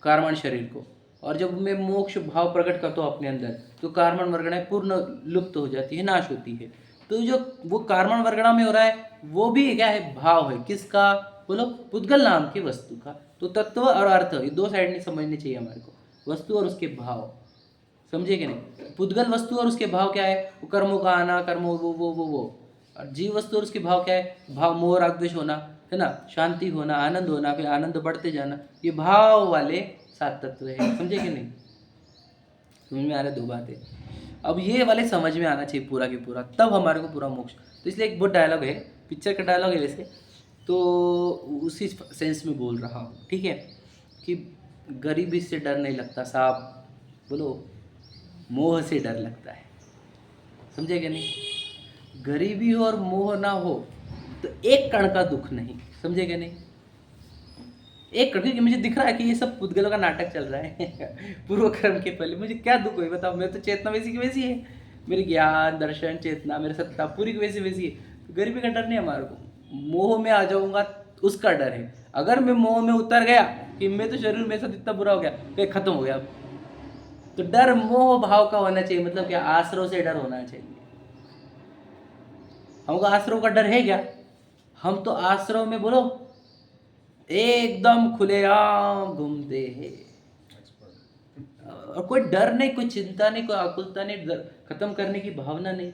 कार्मण शरीर को। और जब मैं मोक्ष भाव प्रकट करता हूँ अपने अंदर तो कार्मण वर्गणाएं पूर्ण लुप्त हो जाती है, नाश होती है। तो जो वो कार्मण वर्गणा में हो रहा है वो भी क्या है, भाव है, किसका, बोलो, पुद्गल नाम की वस्तु का। तो तत्व और अर्थ ये दो साइड नहीं समझनी चाहिए हमारे को, वस्तु और उसके भाव, समझे कि नहीं। पुद्गल वस्तु और उसके भाव क्या है, वो कर्मों का आना, कर्मों वो। और जीव वस्तु और उसके भाव क्या है, भाव मोह राग द्वेष होना, है ना, शांति होना, आनंद होना, फिर आनंद बढ़ते जाना, ये भाव वाले 7 तत्व है, समझे कि नहीं। समझ में आ रहा है, 2 बातें। अब ये वाले समझ में आना चाहिए पूरा की पूरा, तब हमारे को पूरा मोक्ष। तो इसलिए एक बहुत डायलॉग है, पिक्चर का डायलॉग है वैसे, तो उसी सेंस में बोल रहा हूँ, ठीक है, कि गरीबी से डर नहीं लगता साहब, बोलो, मोह से डर लगता है, समझे कि नहीं। गरीबी हो और मोह ना हो तो एक कण का दुख नहीं, समझे कि नहीं। एक कण, क्योंकि मुझे दिख रहा है कि ये सब पुद्गलों का नाटक चल रहा है पूर्व कर्म के पहले, मुझे क्या दुख हुई बताओ, मैं तो चेतना वैसी की वैसी है, मेरी ज्ञान दर्शन चेतना मेरी सत्ता पूरी की वैसी वैसी है। तो गरीबी का डर नहीं हमारे को, मोह में आ जाऊंगा उसका डर है। अगर मैं मोह में उतर गया कि मैं तो शरीर मेरे साथ इतना बुरा हो गया कि खत्म हो गया, तो डर मोह भाव का होना चाहिए, मतलब क्या, आश्रव से डर होना चाहिए। हमको आश्रव का डर है क्या, हम तो आश्रव में, बोलो, एकदम खुलेआम घूमते हैं, और कोई डर नहीं, कोई चिंता नहीं, कोई आकुलता नहीं, डर खत्म करने की भावना नहीं।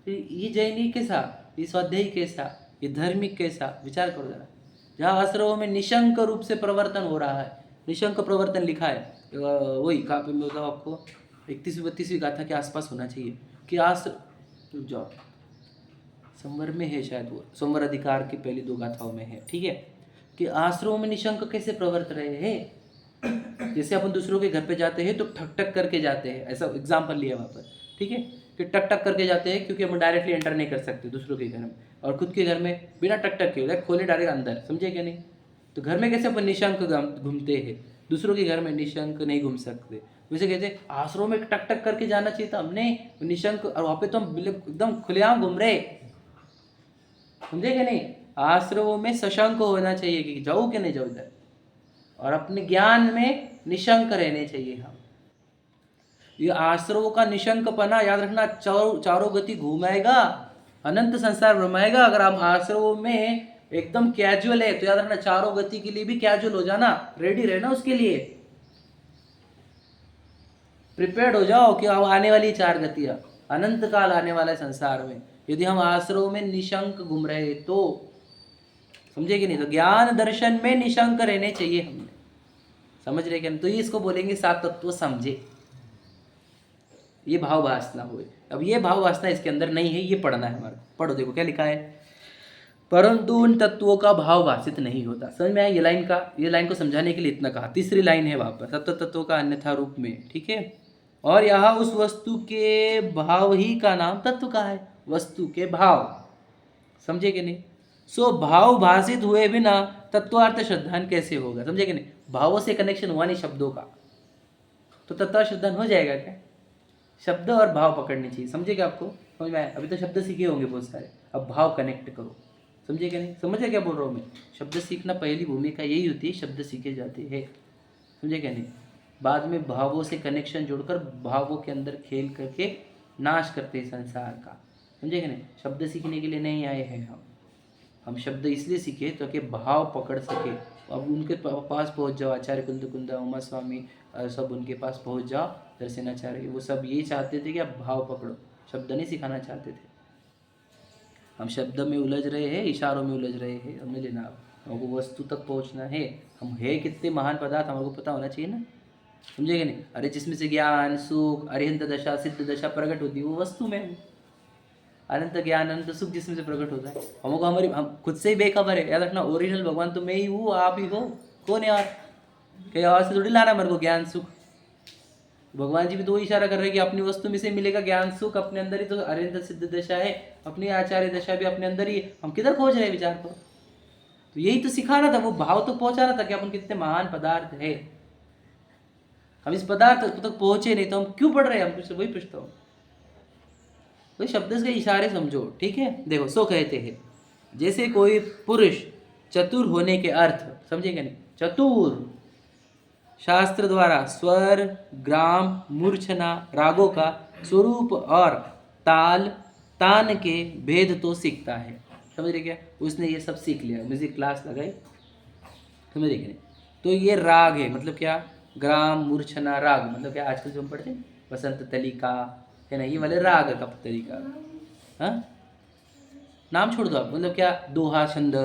फिर ये जैनी कैसा, ये स्वाध्यायी कैसा, ये धार्मिक कैसा, विचार करो जरा। जहाँ आश्रमों में निशंक रूप से प्रवर्तन हो रहा है, निशंक प्रवर्तन लिखा है, वही कहाँ पे मैं बताऊँ आपको, 31-32वीं गाथा के आसपास होना चाहिए कि आश्रम, जाओ संवर में है शायद, वो संवर अधिकार की पहली 2 गाथाओं में है, ठीक है, कि आश्रमों में निशंक कैसे प्रवर्त रहे हैं। जैसे अपन दूसरों के घर पे जाते हैं तो ठक ठक करके जाते हैं, ऐसा एग्जाम्पल लिया वहाँ पर, ठीक है, कि टक टक करके जाते हैं, क्योंकि हम डायरेक्टली एंटर नहीं कर सकते दूसरों के घर में, और खुद के घर में बिना टक टक के खोले डायरेक्ट अंदर, समझे क्या नहीं। तो घर में कैसे अपन निशंक घूमते हैं, दूसरों के घर में निशंक नहीं घूम सकते। वैसे कहते आश्रम में टक टक करके जाना चाहिए था हमने, निशंक, और वहाँ पे तो हम एकदम खुलेआम घूम रहे, समझे क्या नहीं। आश्रमों में सशंक होना चाहिए कि जाऊँ कि नहीं जाऊँ इधर, और अपने ज्ञान में निशंक रहने चाहिए हम। ये आश्रमों का निशंकपना याद रखना, चारों गति घुमाएगा, अनंत संसार घुमाएगा। अगर हम आश्रमों में एकदम कैजुअल है तो याद रखना चारों गति के लिए भी कैजुअल हो जाना, रेडी रहना उसके लिए, प्रिपेयर्ड हो जाओ कि अब आने वाली 4 गतियां, अनंत काल आने वाला है संसार में। यदि हम आश्रमों में निशंक घूम रहे तो, समझे कि नहीं। तो ज्ञान दर्शन में निशंक रहने चाहिए हमने, समझ रहे क्या। तो ये इसको बोलेंगे 7 तत्व समझे, ये भाव वासना हुए। अब ये भाव वासना इसके अंदर नहीं है, ये पढ़ना है हमारे। पढ़ो, देखो क्या लिखा है, परंतु उन तत्वों का भाव वासित नहीं होता। समझ में आया ये लाइन को समझाने के लिए इतना कहा। 3री लाइन है वहाँ पर, सत्व तत्वों का अन्यथा रूप में, ठीक है। और यहाँ उस वस्तु के भाव ही का नाम तत्व का है, वस्तु के भाव, समझे कि नहीं। सो भाव भाषित हुए बिना तत्वार्थ श्रद्धान कैसे होगा, समझे कि नहीं। भावों से कनेक्शन हुआ नहीं शब्दों का, तो तत्वार्थ श्रद्धान हो जाएगा क्या। शब्द और भाव पकड़नी चाहिए, समझे क्या आपको? समझ में आया? अभी तो शब्द सीखे होंगे बहुत सारे, अब भाव कनेक्ट करो, समझे क्या? नहीं समझे क्या बोल रहा हूँ मैं? शब्द सीखना पहली भूमिका यही होती है, शब्द सीखे जाते हैं, समझे क्या? नहीं बाद में भावों से कनेक्शन जोड़कर भावों के अंदर खेल करके नाश करते हैं संसार का, समझे क्या? नहीं शब्द सीखने के लिए नहीं आए हैं हम शब्द इसलिए सीखे ताकि भाव पकड़ सके। अब उनके पास पहुंच जाओ, आचार्य कुंदा उमा स्वामी सब उनके पास पहुंच जाओ, दर्शनाचार्य, वो सब यही चाहते थे कि आप भाव पकड़ो, शब्द नहीं सिखाना चाहते थे। हम शब्द में उलझ रहे हैं, इशारों में उलझ रहे हैं, हमें लेना, हमको वस्तु तक पहुंचना है। हम है कितने महान पदार्थ हमको पता होना चाहिए ना, समझे कि नहीं? अरे जिसमें से ज्ञान सुख अरिहंत दशा सिद्ध दशा प्रकट होती है वो वस्तु में है। अनंत ज्ञान अनंत सुख जिसमें से प्रकट होता है, हमको हम खुद से ही बेखबर है। याद रखना, ओरिजिनल भगवान तो मैं ही हूँ, आप ही हो, कौन है? और कहीं और से थोड़ी लाना मेरे को ज्ञान सुख। भगवान जी भी तो इशारा कर रहे हैं कि अपनी वस्तु में से मिलेगा ज्ञान सुख, अपने अंदर ही तो अरिहंत सिद्ध दशा है, अपनी आचार्य दशा भी अपने अंदर ही है। हम किधर खोज रहे हैं विचार को? तो यही तो सिखाना था, वो भाव तो पहुंचाना था कि अपन कितने महान पदार्थ है। हम इस पदार्थ तक पहुंचे नहीं तो हम क्यों पढ़ रहे हैं? हम कुछ वही पूछता हूँ, वही शब्द के इशारे समझो, ठीक है? देखो सो कहते हैं, जैसे कोई पुरुष चतुर होने के अर्थ, समझे क्या? नहीं चतुर शास्त्र द्वारा स्वर ग्राम मूर्छना रागों का स्वरूप और ताल तान के भेद तो सीखता है, समझ रहे क्या? उसने ये सब सीख लिया, म्यूजिक क्लास लगाई, समझ रहे क्या? नहीं तो ये राग है, मतलब क्या? ग्राम मूर्छना राग मतलब क्या? आजकल जो हम पढ़ते हैं वसंत तलिका है ना, ये वाले राग का तरीका। हाँ नाम छोड़ दो आप, मतलब क्या? दोहा छंद,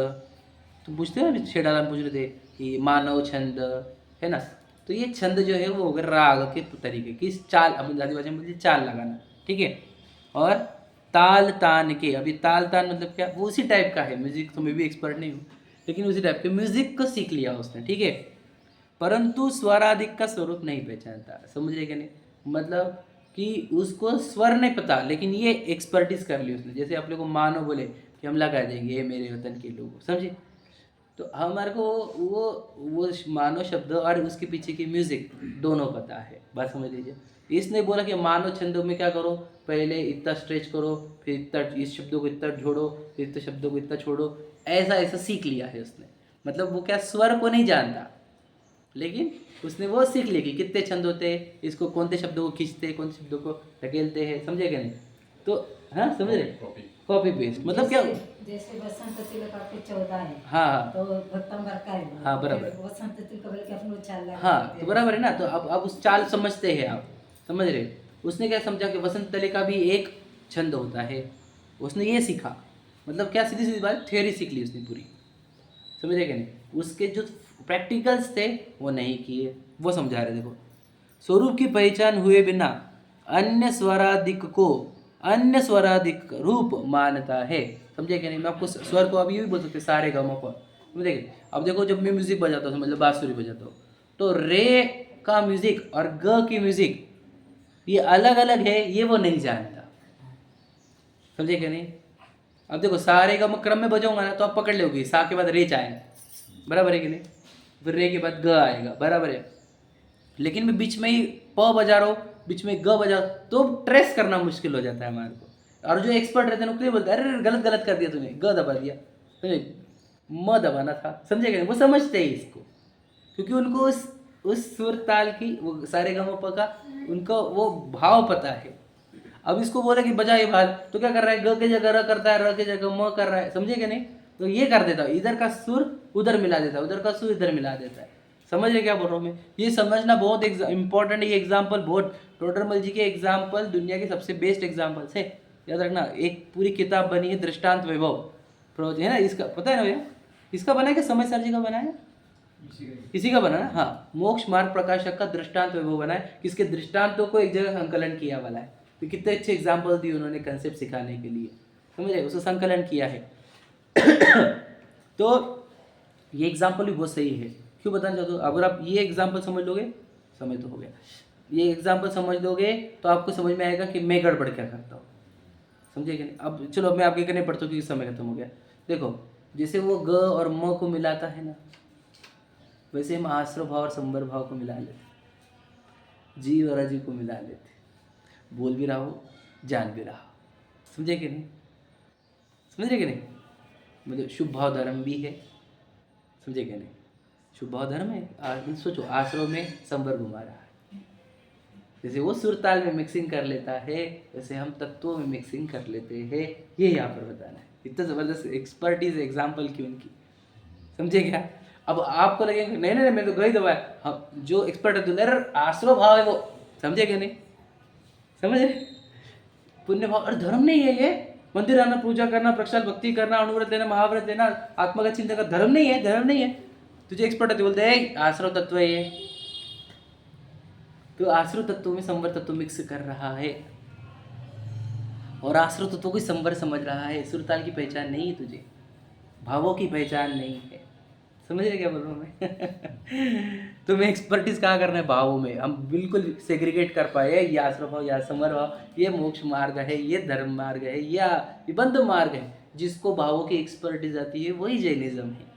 तो पूछते हैं ना, शेडाराम पूछ रहे थे कि मानव छंद है ना, तो ये छंद जो है वो हो गया राग के तरीके की चाल, अपनी दादी भाषा में बोलते चाल लगाना, ठीक है? और ताल तान के, अभी ताल तान मतलब क्या? वो उसी टाइप का है, म्यूजिक तो मैं भी एक्सपर्ट नहीं हूँ, लेकिन उसी टाइप के म्यूजिक को सीख लिया उसने, ठीक है? परंतु स्वराधिक का स्वरूप नहीं पहचानता, समझ रहे क्या? नहीं मतलब कि उसको स्वर नहीं पता, लेकिन ये एक्सपर्टीज कर ली उसने। जैसे आप लोग को मानो बोले कि हम लगा देंगे ये मेरे वतन के लोग, समझे? तो हमारे को वो मानो शब्द और उसके पीछे की म्यूजिक दोनों पता है, बात समझ लीजिए। इसने बोला कि मानो छंदों में क्या करो, पहले इतना स्ट्रेच करो, फिर इतना इस शब्दों को इतना जोड़ो, फिर इतने शब्दों को इतना छोड़ो, ऐसा ऐसा सीख लिया है उसने। मतलब वो क्या स्वर को नहीं जानता, लेकिन उसने वो सीख लिया कि कितने छंद होते हैं, इसको कौन से शब्दों को खींचते हैं, कौन से शब्दों को धकेलते हैं, समझे क्या? नहीं तो हाँ समझ रहे, कॉपी पेस्ट मतलब क्या? जैसे वसंत तिलक आपके 14 है, हाँ तो भक्तंबर का है, हाँ बराबर, वसंत तिलक बोल के अपन चाल लगा हाँ तो बराबर है ना। तो अब उस चाल समझते हैं आप, समझ रहे? उसने क्या समझा कि वसंत तलिका भी एक छंद होता है, उसने ये सीखा, मतलब क्या? सीधी सीधी बात, थ्योरी सीख ली उसने पूरी, समझ रहे क्या? नहीं उसके जो प्रैक्टिकल्स थे वो नहीं किए, वो समझा रहे। देखो स्वरूप की पहचान हुए बिना अन्य स्वराधिक को अन्य स्वराधिक रूप मानता है, समझे क्या? नहीं मैं आपको स्वर को अभी भी बोल सकते सारे गमों पर, देखिए अब देखो जब मैं म्यूजिक बजाता हूँ, मतलब बांसुरी बजाता हूँ, तो रे का म्यूजिक और ग की म्यूजिक ये अलग अलग है, ये वो नहीं जानता, समझे क्या? नहीं अब देखो सारे गम क्रम में बजाऊंगा ना तो आप पकड़ लोगे, सा के बाद रे आएगा, बराबर है कि नहीं? फिर रे के बाद ग आएगा, बराबर है। लेकिन मैं बीच में ही प बजा रहा हूँ, बीच में ग बजा, तो ट्रेस करना मुश्किल हो जाता है हमारे को। और जो एक्सपर्ट रहते हैं वो बोलते हैं अरे गलत गलत कर दिया तूने, ग दबा दिया, समझे? म दबाना था, समझे क्या? वो समझते हैं इसको, क्योंकि उनको उस सुर ताल की वो सारे गमों का उनको वो भाव पता है। अब इसको बोले कि बजा ये भाल, तो क्या कर रहा है? ग के जगह र करता है, र के जगह म कर रहा है, समझे क्या? नहीं तो ये कर देता है, इधर का सुर उधर मिला देता है, उधर का सुर इधर मिला देता है, समझ रहे क्या बोल रहा हूँ मैं? ये समझना बहुत इंपॉर्टेंट है। ये एग्जाम्पल बहुत, टोडरमल जी के एग्जाम्पल दुनिया के सबसे बेस्ट एग्जाम्पल्स है, याद रखना। एक पूरी किताब बनी है दृष्टांत वैभव, है ना, इसका पता है ना भैया? इसका बना है कि समय सर जी का बना है? इसी का बना ना, हाँ। मोक्ष मार्ग प्रकाशक का दृष्टांत वैभव बना है, किसके दृष्टांतों को एक जगह संकलन किया वाला है। तो कितने अच्छे एग्जाम्पल दिए उन्होंने कंसेप्ट सिखाने के लिए, समझ रहे? उसका संकलन किया है। तो ये एग्जाम्पल भी बहुत सही है, क्यों बताना चाहता हूँ? अगर आप ये एग्जाम्पल समझ लोगे, समझ तो हो गया, ये एग्जाम्पल समझ लोगे तो आपको समझ में आएगा कि मैं गड़बड़ क्या करता हूँ, समझे कि नहीं? अब चलो मैं आपके करने पढ़ता हूँ क्योंकि समय खत्म हो गया। देखो जैसे वो ग और म को मिलाता है ना, वैसे हम आश्रव भाव और संबर भाव को मिला लेते, जीव और अजीव को मिला लेते। बोल भी रहा हो, जान भी रहा हो। समझे कि नहीं? समझ रहे कि नहीं? मतलब शुभ भाव धर्म भी है। समझे कि नहीं? शुभ भाव धर्म है। सोचो, आश्रम में संवर घुमा रहा है, जैसे वो सुर ताल में मिक्सिंग कर लेता है, वैसे हम तत्वों में मिक्सिंग कर लेते हैं। ये यहाँ पर बताना है। इतना ज़बरदस्त एक्सपर्टीज एग्जाम्पल की उनकी। समझे क्या? अब आपको लगेगा नहीं नहीं मैं तो गई दबा है, हम जो एक्सपर्ट है तो आश्रय भाव है वो। समझे क्या नहीं? समझे? पुण्य भाव और धर्म नहीं है ये। मंदिर आना, पूजा करना, प्रक्षाल भक्ति करना, अनुव्रत लेना, महाव्रत लेना, आत्मा का चिंतन करना धर्म नहीं है, धर्म नहीं है। तुझे एक्सपर्ट है तो बोलते हैं आश्रय तत्व है ये, तो आश्रय तत्वों में संवर तत्व मिक्स कर रहा है और आश्रय तत्वों को संवर समझ रहा है। सुरताल की पहचान नहीं है तुझे, भावों की पहचान नहीं है। समझ रहे क्या बोल रहा हूँ मैं? तुम्हें एक्सपर्टीज कहाँ करना है? भावों में। हम बिल्कुल सेग्रीगेट कर पाए, ये आश्रय भाव, या समर भाव, ये मोक्ष मार्ग है, ये धर्म मार्ग है, या विबंध मार्ग है। जिसको भावों की एक्सपर्टीज आती है वही जैनिज्म है।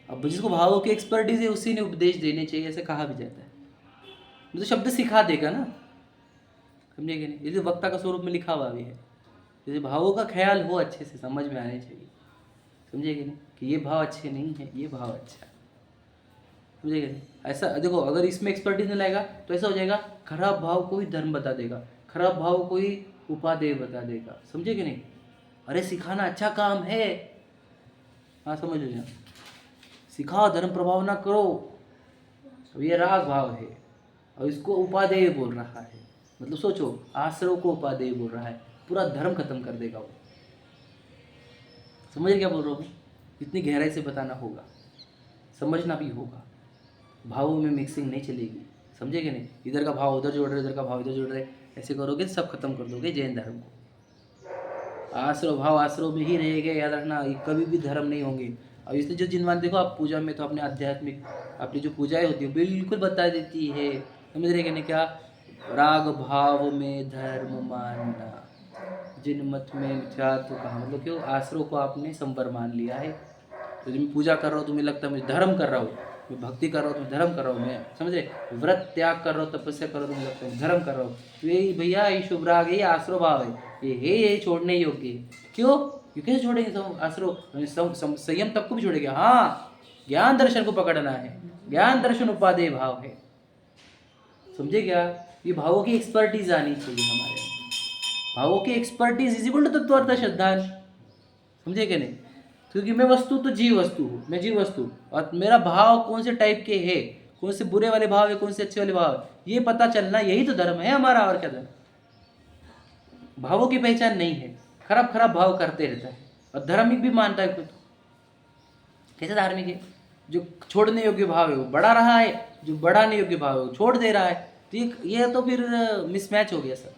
अब जिसको भावों की एक्सपर्टीज है उसी ने उपदेश देने चाहिए, ऐसे कहा भी जाता है। तो शब्द सिखा देगा ना। समझे कि नहीं? जैसे वक्ता का स्वरूप में लिखा हुआ भी है, जैसे भावों का ख्याल हो अच्छे से समझ में आने चाहिए। समझे कि नहीं? कि ये भाव अच्छे नहीं है, ये भाव अच्छा है। समझे कि नहीं? ऐसा देखो, अगर इसमें एक्सपर्टीज नहीं लाएगा तो ऐसा हो जाएगा, खराब भाव को ही धर्म बता देगा, खराब भाव को ही उपादेय बता देगा। समझे कि नहीं? अरे सिखाना अच्छा काम है, हाँ समझ लो, सिखाओ, धर्म प्रभाव ना करो। अब ये राग भाव है और इसको उपादेय बोल रहा है। मतलब सोचो, आश्रय को उपादेय बोल रहा है, पूरा धर्म खत्म कर देगा वो। समझे क्या बोल रहा हूँ? इतनी गहराई से बताना होगा, समझना भी होगा। भावों में मिक्सिंग नहीं चलेगी। समझे कि नहीं? इधर का भाव उधर जोड़ रहे, इधर का भाव इधर जोड़ रहे, ऐसे करोगे सब खत्म कर दोगे जैन धर्म को। आश्रय भाव आश्रय में ही रहेगा, याद रखना, ये कभी भी धर्म नहीं होंगे। और इसलिए जो जिनवान देखो आप पूजा में तो अपने आध्यात्मिक अपनी जो पूजाएं होती है बिल्कुल बता देती है। समझ रहे कि नहीं? क्या राग भाव में धर्म मानना, जिन मत में मिथ्यात्व कहा, मतलब क्यों आश्रय को आपने संवर मान लिया है। तो जब मैं पूजा कर रहा हूँ तुम्हें लगता है मैं धर्म कर रहा हूँ, मैं भक्ति कर रहा हूँ, मैं धर्म कर रहा हूँ, मैं समझे व्रत त्याग कर रहा हूँ, तपस्या कर रहा हूँ, तुम्हें लगता है धर्म कर रहा हूँ। तो यही भैया ये शुभ राग है, ये आश्रय भाव है, ये छोड़ने योग्य है। क्यों? कैसे छोड़ेंगे? सब आश्रय संयम तब को भी छोड़ेंगे। हाँ, ज्ञान दर्शन को पकड़ना है, ज्ञान दर्शन उपादेय भाव है। समझे क्या? ये भावों की एक्सपर्टीज आनी चाहिए हमारे अंदर। भावों की expertise is equal to Tattvartha श्रद्धांश। समझे क्या नहीं? क्योंकि मैं वस्तु तो जीव वस्तु हूँ, मैं जीव वस्तु, और मेरा भाव कौन से टाइप के है, कौन से बुरे वाले भाव है, कौन से अच्छे वाले भाव है, ये पता चलना, यही तो धर्म है हमारा। और क्या धर्म? भावों की पहचान नहीं है, खराब खराब भाव करते रहता है और धार्मिक भी मानता है खुद। कैसे धार्मिक है? जो छोड़ने योग्य भाव है वो बढ़ा रहा है, जो बढ़ाने योग्य भाव है वो छोड़ दे रहा है। तो ये तो फिर मिसमैच हो गया सर।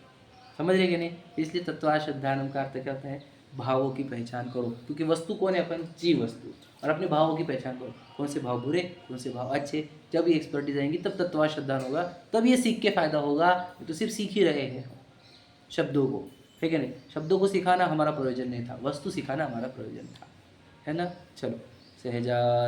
समझ रहे कि नहीं? इसलिए तत्वार्थ श्रद्धानम का अर्थ क्या होता है? भावों की पहचान करो, क्योंकि वस्तु कौन है? अपन जीव वस्तु। और अपने भावों की पहचान करो, कौन से भाव बुरे, कौन से भाव अच्छे। जब ये एक्सपर्टीज आएंगी तब तत्वार्थ श्रद्धान होगा, तब ये सीख के फायदा होगा। तो सिर्फ सीख ही रहे हैं शब्दों को, ठीक है नहीं? शब्दों को सिखाना हमारा प्रयोजन नहीं था, वस्तु सिखाना हमारा प्रयोजन था, है ना? चलो सहजा